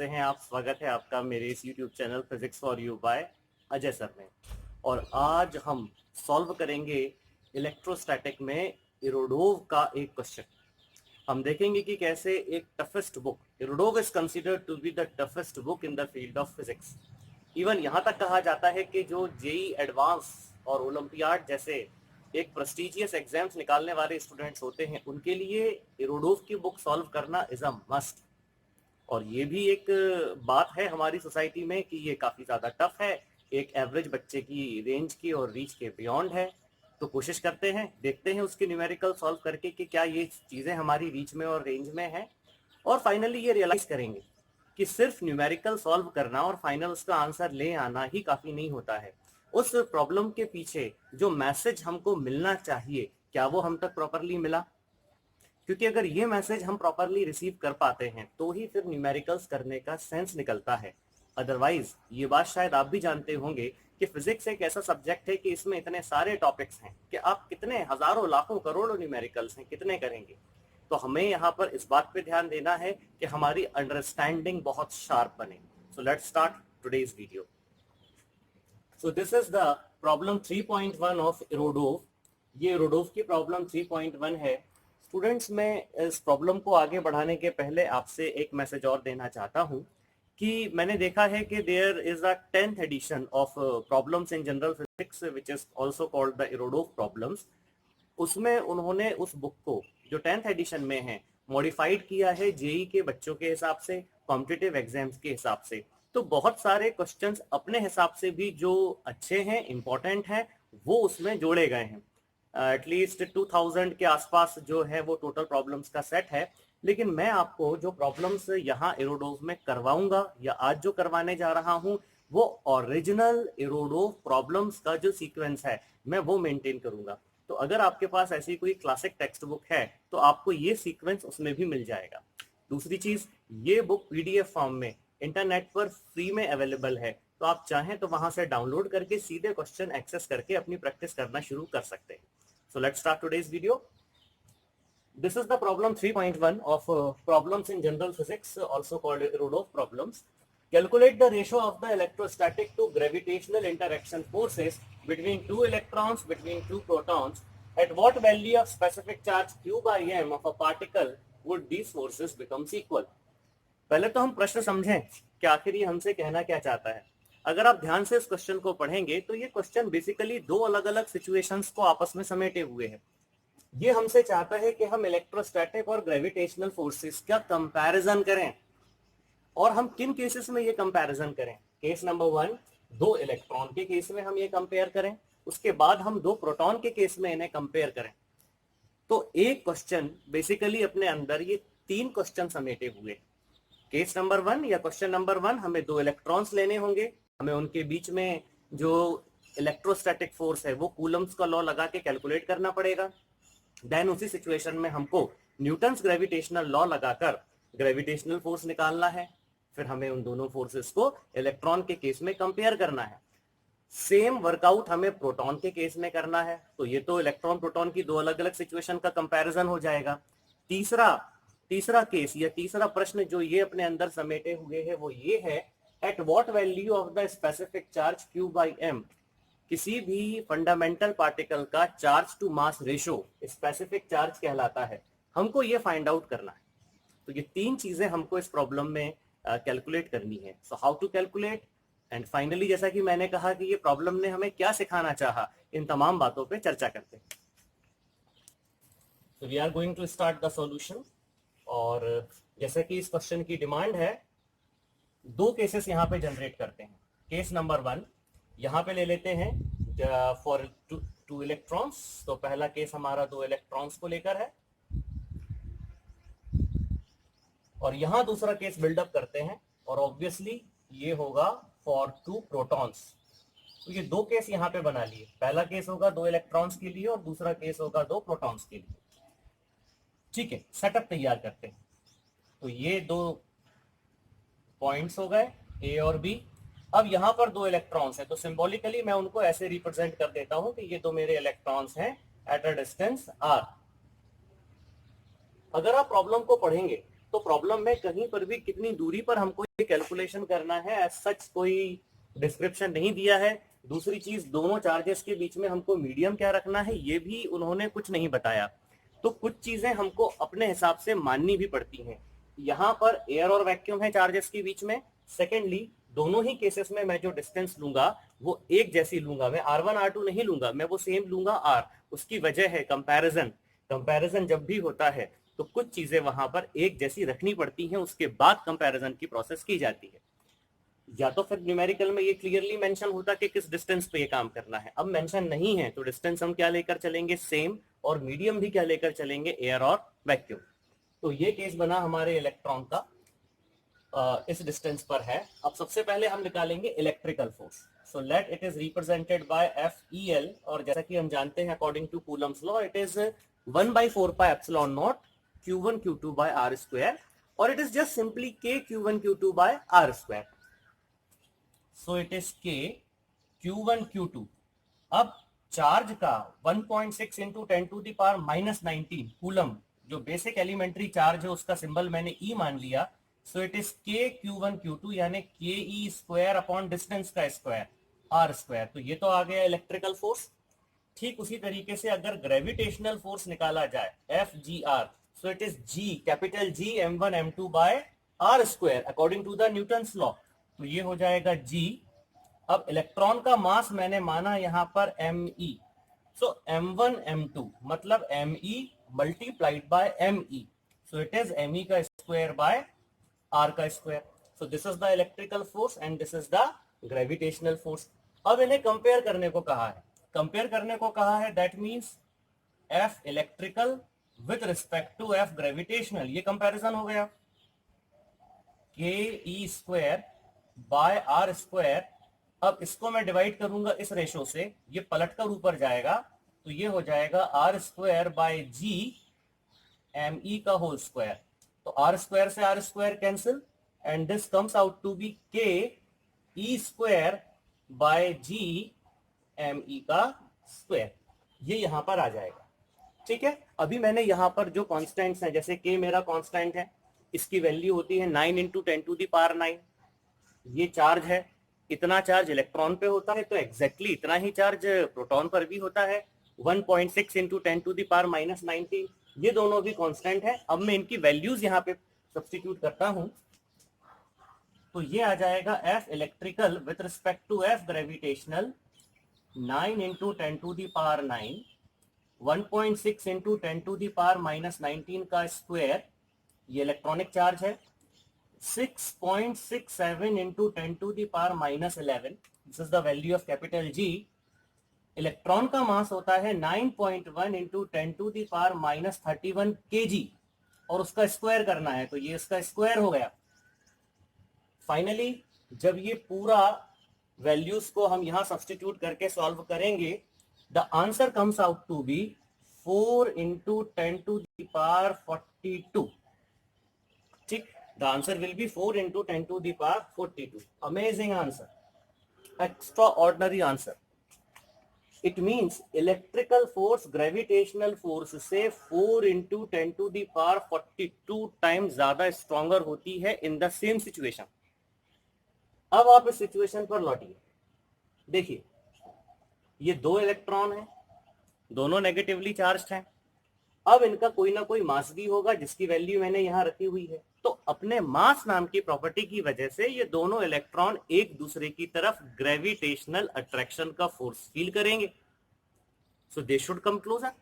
कैसे हैं आप? स्वागत है आपका मेरे इस YouTube channel physics for you by Ajay sir में। और आज हम सॉल्व करेंगे इलेक्ट्रोस्टैटिक में इरोडोव का एक क्वेश्चन। हम देखेंगे कि कैसे एक toughest book, Irodov is considered to be the toughest book in the field of physics. Even यहाँ तक कहा जाता है कि जो जेई एडवांस और ओलंपियाड जैसे एक प्रेस्टिजियस एग्जाम्स निकालने वाले स्टूडेंट्स होते हैं, उनके लिए इरोडोव की बुक सॉल्व करना इज अ मस्ट। और ये भी एक बात है हमारी सोसाइटी में कि ये काफ़ी ज़्यादा टफ है, एक एवरेज बच्चे की रेंज की और रीच के बियॉन्ड है। तो कोशिश करते हैं, देखते हैं उसके न्यूमेरिकल सॉल्व करके कि क्या ये चीज़ें हमारी रीच में और रेंज में हैं। और फाइनली ये रियलाइज़ करेंगे कि सिर्फ न्यूमेरिकल सॉल्व करना और फाइनल उसका आंसर ले आना ही काफ़ी नहीं होता है। उस प्रॉब्लम के पीछे जो मैसेज हमको मिलना चाहिए, क्या वो हम तक प्रॉपरली मिला? क्योंकि अगर ये मैसेज हम प्रॉपरली रिसीव कर पाते हैं तो ही फिर न्यूमेरिकल्स करने का सेंस निकलता है। अदरवाइज ये बात शायद आप भी जानते होंगे कि फिजिक्स एक ऐसा सब्जेक्ट है कि इसमें इतने सारे टॉपिक्स हैं कि आप कितने हजारों लाखों करोड़ों न्यूमेरिकल्स हैं, कितने करेंगे। तो हमें यहाँ पर इस बात पे ध्यान देना है कि हमारी अंडरस्टैंडिंग बहुत शार्प बने। So let's start today's video. So this is the problem 3.1 of Irodov. ये इरोडोव की प्रॉब्लम 3.1 है। स्टूडेंट्स, मैं इस प्रॉब्लम को आगे बढ़ाने के पहले आपसे एक मैसेज और देना चाहता हूँ कि मैंने देखा है कि there is a 10th edition of problems in general physics which is also called the Irodov problems. उसमें उन्होंने उस बुक को जो 10th एडिशन में है मॉडिफाइड किया है जेई के बच्चों के हिसाब से, कॉम्पिटिटिव एग्जाम्स के हिसाब से। तो बहुत सारे क्वेश्चंस अपने हिसाब से भी जो अच्छे हैं, इंपॉर्टेंट हैं, वो उसमें जोड़े गए हैं। एटलीस्ट 2000 के आसपास जो है वो टोटल प्रॉब्लम्स का सेट है। लेकिन मैं आपको जो प्रॉब्लम्स यहाँ इरोडोव में करवाऊंगा या आज जो करवाने जा रहा हूँ वो ओरिजिनल इरोडोव प्रॉब्लम्स का जो सीक्वेंस है मैं वो मेंटेन करूंगा। तो अगर आपके पास ऐसी कोई क्लासिक टेक्स्ट बुक है तो आपको ये सीक्वेंस उसमें भी मिल जाएगा। दूसरी चीज, ये बुक पीडीएफ फॉर्म में इंटरनेट पर फ्री में अवेलेबल है, तो आप चाहें तो वहां से डाउनलोड करके सीधे क्वेश्चन एक्सेस करके अपनी प्रैक्टिस करना शुरू कर सकते हैं। So let's start today's video. This is the problem 3.1 of problems in general physics, also called Rudolph problems. Calculate the ratio of the electrostatic to gravitational interaction forces between two electrons between two protons. At what value of specific charge q by m of a particle would these forces becomes equal? पहले तो हम प्रश्न समझें कि आखिर ये हमसे कहना क्या चाहता है। अगर आप ध्यान से इस क्वेश्चन को पढ़ेंगे तो ये क्वेश्चन बेसिकली दो अलग अलग सिचुएशंस को आपस में समेटे हुए है। ये हमसे चाहता है कि हम इलेक्ट्रोस्टैटिक और ग्रेविटेशनल फोर्सेस का कंपैरिजन करें। और हम किन केसेस में ये कंपैरिजन करें? केस नंबर 1, दो इलेक्ट्रॉन के केस में हम ये कंपेयर करें, उसके बाद हम दो प्रोटॉन के केस में इन्हें कंपेयर करें। तो एक क्वेश्चन बेसिकली अपने अंदर ये तीन क्वेश्चन समेटे हुए। केस नंबर 1 या क्वेश्चन नंबर 1, हमें दो इलेक्ट्रॉन्स लेने होंगे, हमें उनके बीच में जो इलेक्ट्रोस्टैटिक फोर्स है वो कूलम्स का लॉ लगा के कैलकुलेट करना पड़ेगा। देन उसी सिचुएशन में हमको न्यूटन्स ग्रेविटेशनल लॉ लगाकर ग्रेविटेशनल फोर्स निकालना है। फिर हमें उन दोनों फोर्सेस को इलेक्ट्रॉन के केस में कंपेयर करना है। सेम वर्कआउट हमें प्रोटॉन के केस में करना है। तो ये तो इलेक्ट्रॉन प्रोटॉन की दो अलग अलग सिचुएशन का कंपैरिजन हो जाएगा। तीसरा केस या तीसरा प्रश्न जो ये अपने अंदर समेटे हुए है वो ये है, at what value of the specific charge q by m किसी भी फंडामेंटल पार्टिकल का charge to mass ratio specific charge कहलाता है। हमको ये फाइंड आउट करना है। तो ये तीन चीजें हमको इस प्रॉब्लम में कैलकुलेट करनी है। So how to calculate, and finally जैसा कि मैंने कहा कि ये प्रॉब्लम ने हमें क्या सिखाना चाहा, इन तमाम बातों पे चर्चा करते हैं। तो we are going to start the solution. और जैसे कि इस क्वेश्चन की डिमांड है, दो केसेस यहाँ पे जनरेट करते हैं। केस नंबर 1 यहाँ पे ले लेते हैं फॉर टू इलेक्ट्रॉन्स। तो पहला केस हमारा दो इलेक्ट्रॉन्स को लेकर है, और यहाँ दूसरा केस बिल्डअप करते हैं, और ऑब्वियसली ये होगा फॉर टू प्रोटॉन्स। तो ये दो केस यहाँ पे बना लिए। पहला केस होगा दो इलेक्ट्रॉन्स के लिए और दूसरा केस होगा दो प्रोटॉन्स के लिए। ठीक है, सेटअप तैयार करते हैं। तो ये दो पॉइंट्स हो गए ए और बी। अब यहाँ पर दो इलेक्ट्रॉन्स हैं, तो सिंबॉलिकली मैं उनको ऐसे रिप्रेजेंट कर देता हूं कि ये दो मेरे इलेक्ट्रॉन्स हैं एट अ डिस्टेंस r। अगर आप प्रॉब्लम को पढ़ेंगे तो प्रॉब्लम में कहीं पर भी कितनी दूरी पर हमको ये कैलकुलेशन करना है एज सच कोई डिस्क्रिप्शन नहीं दिया है। दूसरी चीज, दोनों चार्जेस के बीच में हमको मीडियम क्या रखना है ये भी उन्होंने कुछ नहीं बताया। तो कुछ चीजें हमको अपने हिसाब से माननी भी पड़ती हैं। यहाँ पर एयर और वैक्यूम है चार्जेस के बीच में। सेकेंडली, दोनों ही केसेस में मैं जो डिस्टेंस लूंगा वो एक जैसी लूंगा, मैं R1 R2 नहीं लूंगा, मैं वो सेम लूंगा R। उसकी वजह है कंपैरिजन। कंपैरिजन जब भी होता है तो कुछ चीजें वहां पर एक जैसी रखनी पड़ती हैं, उसके बाद कंपैरिजन की प्रोसेस की जाती है। या तो फिर न्यूमेरिकल में ये क्लियरली मेंशन होता कि किस डिस्टेंस पे ये काम करना है। अब मेंशन नहीं है तो डिस्टेंस हम क्या लेकर चलेंगे, सेम, और मीडियम भी क्या लेकर चलेंगे, एयर और वैक्यूम। तो ये केस बना हमारे इलेक्ट्रॉन का, इस डिस्टेंस पर है। अब सबसे पहले हम निकालेंगे electrical force. So let it is represented by FEL, और जैसा कि हम जानते हैं according to Coulomb's law it is 1/4 pi epsilon naught Q1 Q2 by R square, और it is just simply K Q1 Q2 by R square. So it is K Q1 Q2। अब charge का 1.6 into 10 to the power -19 coulomb, जो basic elementary charge है उसका symbol मैंने E मान लिया। सो it is K Q1 Q2 यानी KE square upon distance का स्क्वायर R स्क्वायर। तो ये तो आ गया इलेक्ट्रिकल फोर्स। ठीक उसी तरीके से अगर ग्रेविटेशनल फोर्स निकाला जाए FGR, so it is G, capital G M1 M2 by R square according to the Newton's law. तो ये हो जाएगा G। अब इलेक्ट्रॉन का मास मैंने माना यहां पर Me, सो M1 M2 मतलब Me multiplied by Me, so it is Me का स्क्वायर बाय R का square. So this is the electrical force and this is the gravitational force. अब इन्हें कंपेयर करने को कहा है, कंपेयर करने को कहा है, that means F electrical with respect to F gravitational. ये कंपैरिजन हो गया, KE square by R square. अब इसको मैं डिवाइड करूंगा इस रेशो से, ये पलटकर ऊपर जाएगा, तो ये हो जाएगा R square by G ME का होल स्क्वायर। तो R स्क्वायर से R square cancel and this comes out to be K E square by G ME का स्क्वायर। ये यहां पर आ जाएगा। ठीक है, अभी मैंने यहां पर जो कांस्टेंट्स हैं, जैसे K मेरा कांस्टेंट है, इसकी वैल्यू होती है 9 इंटू 10 टू द पावर 9। ये चार्ज है, इतना चार्ज इलेक्ट्रॉन पे होता है तो एग्जैक्टली इतना ही चार्ज प्रोटॉन पर भी होता है, 1.6 इंटू 10 टू द पावर -19। ये दोनों भी कांस्टेंट है। अब मैं इनकी वैल्यूज यहाँ पे सब्स्टिट्यूट करता हूं, तो ये आ जाएगा F electrical with respect to F gravitational 9 into 10 to the power 9, 1.6 into 10 to the power -19 का स्क्वायर, ये इलेक्ट्रॉनिक चार्ज है, 6.67 into 10 to the power -11, this is the value of capital G। Electron का मास होता है 9.1 into 10 to the power -31 kg, और उसका square करना है, तो ये इसका स्क्वायर हो गया। फाइनली जब ये पूरा वैल्यूज को हम यहां सब्स्टिट्यूट करके सॉल्व करेंगे, the answer comes out to be 4 into 10 to the power 42। ठीक, the answer will be 4 into 10 to the power 42। Amazing answer, extraordinary answer. It means electrical force gravitational force से 4 into 10 to the power 42 times ज्यादा stronger होती है in the same situation. अब आप इस situation पर लौटिए, देखिए ये दो इलेक्ट्रॉन हैं, दोनों नेगेटिवली चार्ज्ड हैं। अब इनका कोई ना कोई मास भी होगा जिसकी वैल्यू मैंने यहां रखी हुई है। तो अपने मास नाम की प्रॉपर्टी की वजह से ये दोनों इलेक्ट्रॉन एक दूसरे की तरफ ग्रेविटेशनल अट्रैक्शन का फोर्स फील करेंगे, सो दे शुड कम क्लोजर।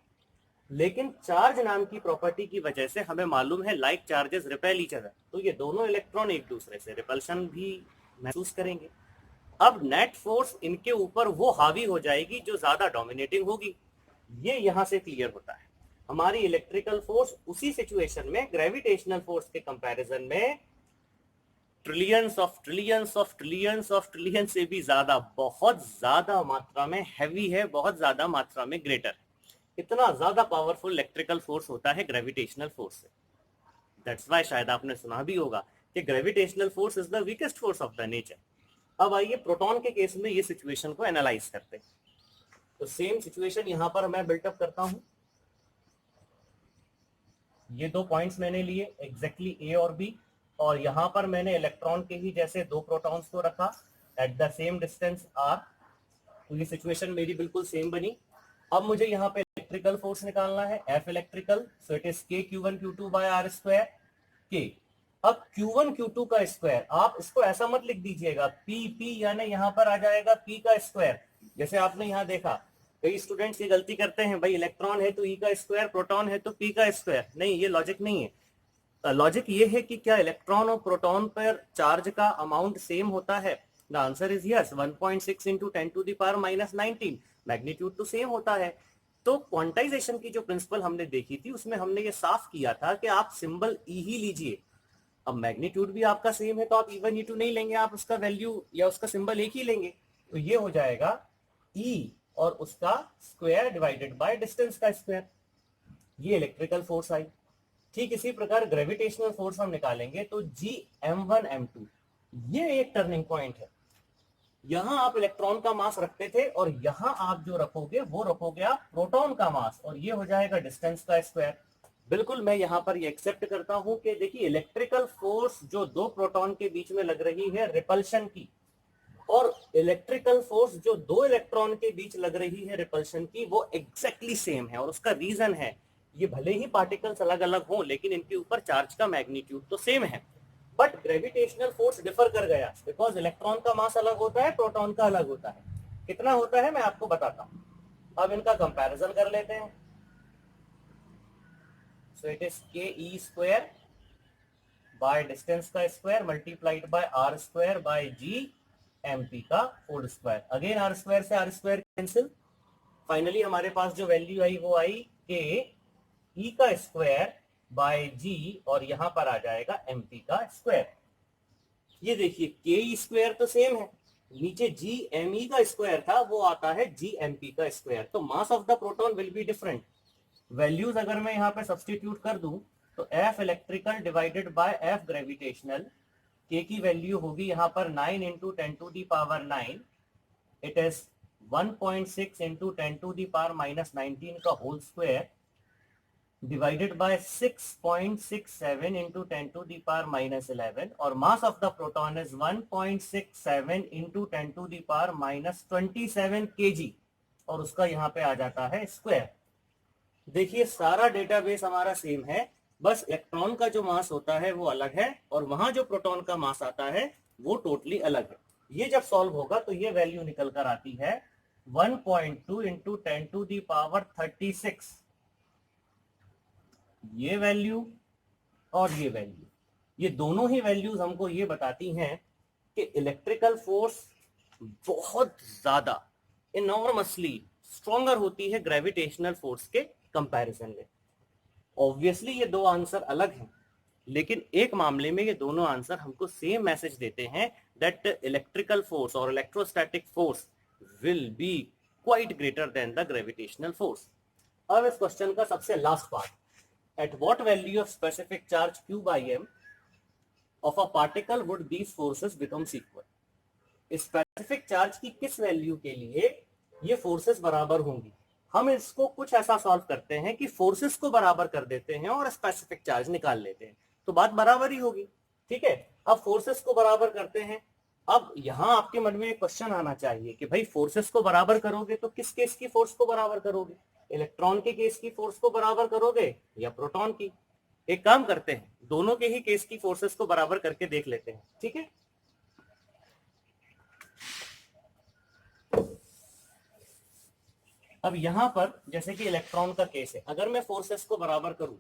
लेकिन चार्ज नाम की प्रॉपर्टी की वजह से हमें मालूम है like charges repel each other, तो ये दोनों इलेक्ट्रॉन एक दूसरे से रिपल्शन भी महसूस करेंगे। अब नेट फोर्स इनके ऊपर वो हावी हो जाएगी जो ज्यादा डोमिनेटिंग होगी। ये यहां से क्लियर होता है, हमारी इलेक्ट्रिकल फोर्स उसी सिचुएशन में ग्रेविटेशनल फोर्स के कंपैरिजन में trillions of trillions of trillions of trillion से भी ज्यादा, बहुत ज्यादा मात्रा में हैवी है, बहुत ज्यादा मात्रा में ग्रेटर। इतना ज्यादा पावरफुल इलेक्ट्रिकल फोर्स होता है ग्रेविटेशनल फोर्स से। दैट्स व्हाई शायद आपने सुना भी होगा कि gravitational force is the weakest force of the nature. अब आइए प्रोटॉन के केस में ये सिचुएशन को एनालाइज करते हैं। तो सेम सिचुएशन यहां पर मैं बिल्टअप करता हूं। ये दो पॉइंट्स मैंने लिए एग्जैक्टली ए और बी, और यहाँ पर मैंने इलेक्ट्रॉन के ही जैसे दो प्रोटॉन्स को रखा at the same distance R, तो ये सिचुएशन मेरी बिल्कुल सेम बनी। अब मुझे यहाँ पे इलेक्ट्रिकल फोर्स निकालना है, F electrical, so it is के Q1 Q2 bye are square के। अब Q1 Q2 का स्क्वायर, आप इसको ऐसा मत लिख दीजिएगा P यानी यहाँ पर आ जाएगा P का स्क्वायर। जैसे आपने यहाँ देखा कई स्टूडेंट्स ये गलती करते हैं, भाई इलेक्ट्रॉन है तो E का स्क्वायर, प्रोटॉन है तो P का स्क्वायर। नहीं, ये लॉजिक नहीं है। लॉजिक ये है कि क्या इलेक्ट्रॉन और प्रोटॉन पर चार्ज का अमाउंट सेम होता है? The answer is yes, 1.6 into 10 to the power minus 19, magnitude तो सेम होता है। तो क्वांटाइजेशन की जो प्रिंसिपल हमने देखी थी उसमें हमने ये साफ किया था कि आप सिंबल ई ही लीजिए। अब मैग्नीट्यूड भी आपका सेम है तो आप E1 E2 नहीं लेंगे, आप उसका वैल्यू या उसका सिंबल एक ही लेंगे। तो ये हो जाएगा E और उसका स्क्वायर डिवाइडेड बाय डिस्टेंस का स्क्वायर। ये इलेक्ट्रिकल फोर्स आई। ठीक इसी प्रकार ग्रेविटेशनल फोर्स हम निकालेंगे तो Gm1 M2, ये एक टर्निंग पॉइंट है। यहां आप इलेक्ट्रॉन का मास रखते थे और यहां आप जो रखोगे वो रखोगे आप प्रोटॉन का मास, और ये हो जाएगा डिस्टेंस का स्क्वायर। बिल्कुल मैं यहां पर ये एक्सेप्ट करता हूं कि देखिए इलेक्ट्रिकल फोर्स जो दो प्रोटॉन के बीच में लग रही है रिपल्शन की, और इलेक्ट्रिकल फोर्स जो दो इलेक्ट्रॉन के बीच लग रही है रिपल्शन की, वो एग्जैक्टली सेम है। और उसका रीजन है, ये भले ही पार्टिकल्स अलग अलग हों लेकिन इनके ऊपर चार्ज का मैग्नीट्यूड तो सेम है, बट ग्रेविटेशनल फोर्स डिफर कर गया बिकॉज इलेक्ट्रॉन का मास अलग होता है, प्रोटॉन का अलग होता है। कितना होता है मैं आपको बताता हूं। अब इनका कंपैरिजन कर लेते हैं। सो it is k e square by distance का square multiplied by are square by G M P का whole square. Again r square से आर स्क्वायर कैंसिल, फाइनली हमारे पास जो वैल्यू आई वो आई के ई का स्क्वायर बाय जी, और यहां पर आ जाएगा एम पी का स्क्वायर। ये देखिए के ई स्क्वायर तो सेम है, नीचे जी एम ई का स्क्वायर था वो आता है जी एम पी का स्क्वायर, तो mass of the proton will be different. Values अगर मैं यहाँ पे सब्सटीट्यूट कर दूं तो F electrical divided by F gravitational, K की वैल्यू होगी यहाँ पर 9 into 10 to the power 9, it is 1.6 into 10 to the power minus 19 का whole square divided by 6.67 into 10 to the power minus 11, और मास of the proton is 1.67 into 10 to the power minus 27 kg, और उसका यहाँ पे आ जाता है स्क्वायर। देखिए सारा डेटाबेस हमारा सेम है, बस इलेक्ट्रॉन का जो मास होता है वो अलग है और वहां जो प्रोटॉन का मास आता है वो टोटली अलग है। ये जब सॉल्व होगा तो ये वैल्यू निकल कर आती है 1.2 इंटू 10 टू दी पावर 36, ये वैल्यू और ये वैल्यू, ये दोनों ही वैल्यूज हमको ये बताती हैं कि इलेक्ट्रिकल फोर्स बहुत ज्यादा इनॉर्मसली स्ट्रॉन्गर होती है ग्रेविटेशनल फोर्स के कंपैरिजन में। ऑब्वियसली ये दो आंसर अलग हैं, लेकिन एक मामले में ये दोनों आंसर हमको सेम मैसेज देते हैं दैट इलेक्ट्रिकल फोर्स और electrostatic force will be quite greater than the gravitational force. अब इस क्वेश्चन का सबसे last part, eight what value of specific charge Q by m of a particle would these forces becomes equal? Specific charge की किस value के लिए ये forces बराबर होंगी? हम इसको कुछ ऐसा सॉल्व करते हैं कि फोर्सेस को बराबर कर देते हैं और स्पेसिफिक चार्ज निकाल लेते हैं, तो बात बराबर ही होगी। ठीक है, अब फोर्सेस को बराबर करते हैं। अब यहां आपके मन में एक क्वेश्चन आना चाहिए कि भाई फोर्सेस को बराबर करोगे तो किस केस की फोर्स को बराबर करोगे? इलेक्ट्रॉन के केस की फोर्स को बराबर करोगे या प्रोटॉन की? एक काम करते हैं, दोनों के ही केस की फोर्सेस को बराबर करके देख लेते हैं। ठीक है, अब यहां पर जैसे कि इलेक्ट्रॉन का केस है, अगर मैं फोर्सेस को बराबर करूं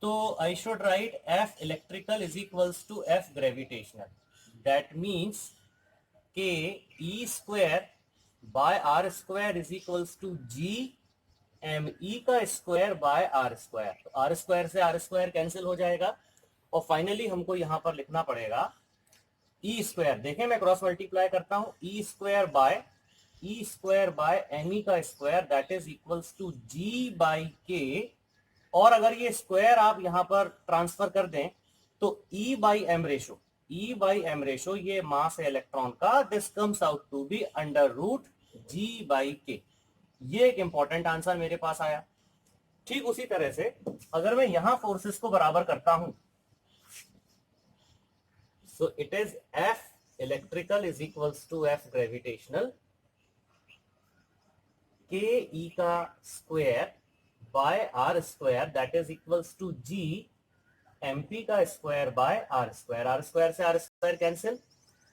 तो I should write F electrical is equals to F gravitational, that means k e square by are square is equals to G m ई का स्क्वायर बाय आर स्क्वायर। तो आर स्क्वायर से आर स्क्वायर कैंसिल हो जाएगा और finally हमको यहां पर लिखना पड़ेगा ई स्क्वायर। देखें मैं क्रॉस मल्टीप्लाई करता हूं, ई स्क्वायर बाय एम ई का square that is equals to G by K, और अगर ये स्क्वायर आप यहां पर ट्रांसफर कर दें तो ई बाई एम रेशो, ये मास है इलेक्ट्रॉन का, this comes out to be under root G by K. ये एक इंपॉर्टेंट आंसर मेरे पास आया। ठीक उसी तरह से अगर मैं यहां फोर्सेस को बराबर करता हूं, so it is F electrical is equals to F gravitational K E का square by are square that is equals to G MP का स्क्वायर बाय आर स्क्वायर से आर स्क्वायर कैंसिल।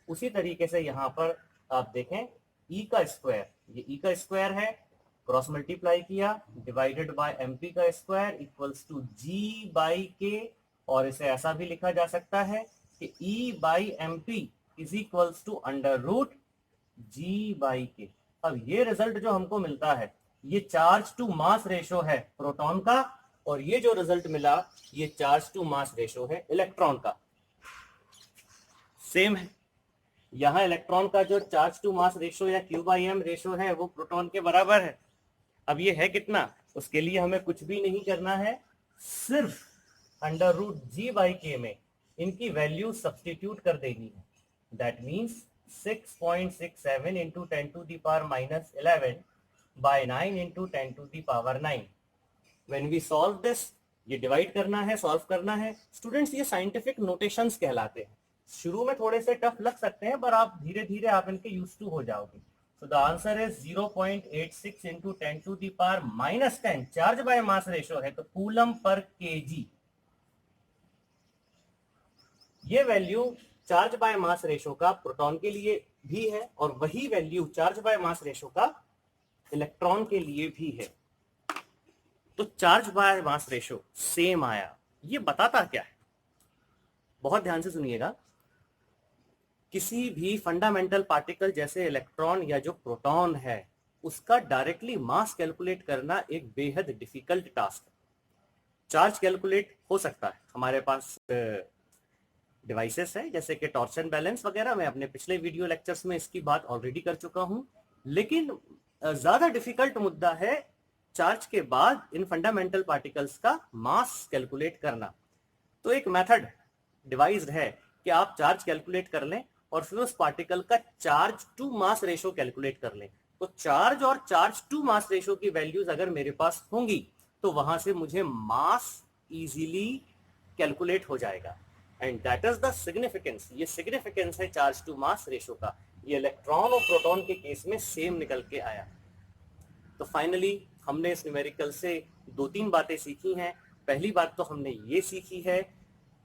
उसी तरीके से यहां पर आप देखें E का स्क्वायर, ये E का स्क्वायर है, क्रॉस मल्टीप्लाई किया, डिवाइडेड बाय MP का square equals to G by K, और इसे ऐसा भी लिखा जा सकता है कि E by MP is equals to under root G by K। अब ये रिजल्ट जो हमको मिलता है ये चार्ज टू मास रेशो है प्रोटॉन का, और ये जो रिजल्ट मिला ये चार्ज टू मास रेशो है इलेक्ट्रॉन का। सेम है, यहां इलेक्ट्रॉन का जो चार्ज टू मास रेशो या Q/M रेशो है वो प्रोटॉन के बराबर है। अब ये है कितना, उसके लिए हमें कुछ भी नहीं करना है, सिर्फ under root G by K में इनकी वैल्यू सब्सटीट्यूट कर देनी है। That means 6.67 into 10 to the power minus 11 by 9 into 10 to the power 9। When we solve this, ये डिवाइड करना है, सॉल्व करना है। स्टूडेंट्स ये साइंटिफिक नोटेशंस कहलाते हैं, शुरू में थोड़े से टफ लग सकते हैं पर आप धीरे धीरे आप इनके यूज टू हो जाओगे। So the answer is 0.86 into 10 to the power minus 10 charge by mass ratio है तो कूलम पर केजी। ये value charge by mass ratio का प्रोटॉन के लिए भी है और वही value charge by mass ratio का इलेक्ट्रॉन के लिए भी है। तो charge by mass ratio same आया। ये बताता क्या है, बहुत ध्यान से सुनिएगा। किसी भी फंडामेंटल पार्टिकल जैसे इलेक्ट्रॉन या जो प्रोटॉन है उसका डायरेक्टली मास कैलकुलेट करना एक बेहद डिफिकल्ट टास्क है। चार्ज कैलकुलेट हो सकता है, हमारे पास डिवाइसेस है जैसे कि टॉर्शन बैलेंस वगैरह, मैं अपने पिछले वीडियो लेक्चर्स में इसकी बात ऑलरेडी कर चुका हूं। लेकिन ज्यादा डिफिकल्ट मुद्दा है चार्ज के बाद इन फंडामेंटल पार्टिकल्स का मास कैलकुलेट करना। तो एक मेथड डिवाइस्ड है कि आप चार्ज कैलकुलेट कर लें और फिर उस पार्टिकल का charge to mass ratio calculate कर लें। तो चार्ज और चार्ज टू मास रेशो की वैल्यूज अगर मेरे पास होंगी तो वहां से मुझे मास इजीली कैलकुलेट हो जाएगा, and that is the significance. ये सिग्निफिकेंस है चार्ज टू मास रेशो का। ये इलेक्ट्रॉन और प्रोटॉन के केस में सेम निकल के आया। तो फाइनली हमने इस न्यूमेरिकल से 2-3 बातें सीखी हैं। पहली बात तो हमने ये सीखी है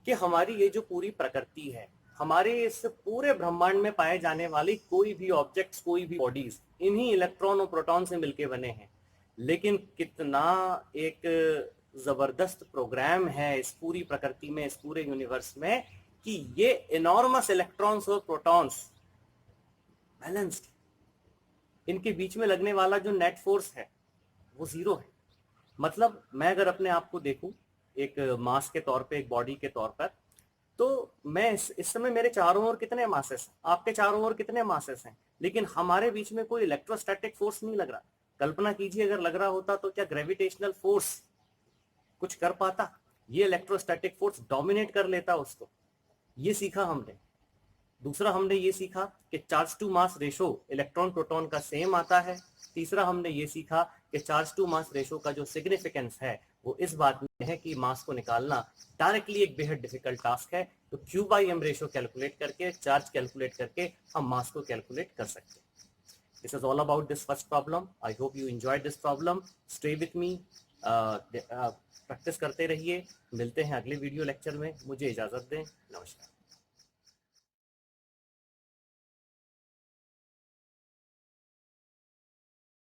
कि हमारी ये जो पूरी प्रकृति है, हमारे इस पूरे ब्रह्मांड में पाए जाने वाली कोई भी ऑब्जेक्ट्स, कोई भी बॉडीज इन्हीं इलेक्ट्रॉन और प्रोटॉन से मिलके बने हैं। लेकिन कितना एक जबरदस्त प्रोग्राम है इस पूरी प्रकृति में, इस पूरे यूनिवर्स में, कि ये इनॉर्मस इलेक्ट्रॉन्स और प्रोटॉन्स बैलेंस्ड, इनके बीच में लगने वाला जो नेट फोर्स है वो जीरो है। मतलब मैं अगर अपने आप को देखूं एक मास के तौर पे, एक बॉडी के तौर पर, तो मैं इस समय मेरे चारों ओर कितने मासेस हैं, आपके चारों ओर कितने मासेस हैं, लेकिन हमारे बीच में कोई इलेक्ट्रोस्टैटिक फोर्स नहीं लग रहा। कल्पना कीजिए अगर लग रहा होता तो क्या ग्रेविटेशनल फोर्स कुछ कर पाता? ये इलेक्ट्रोस्टैटिक फोर्स डोमिनेट कर लेता उसको। ये सीखा हमने। दूसरा हमने ये सीखा कि charge to mass ratio electron proton का सेम आता है। तीसरा हमने ये सीखा कि चार्ज टू मास रेशो का जो सिग्निफिकेंस है वो इस बात में है कि मास को निकालना डायरेक्टली एक बेहद डिफिकल्ट टास्क है। तो Q/M रेशो कैलकुलेट करके, चार्ज कैलकुलेट करके हम मास को कैलकुलेट कर सकते हैं। This is all about this first problem. I hope you enjoyed this problem. Stay with me, practice करते रहिए। मिलते हैं अगले वीडियो लेक्चर में। मुझे इजाजत दें। नमस्कार।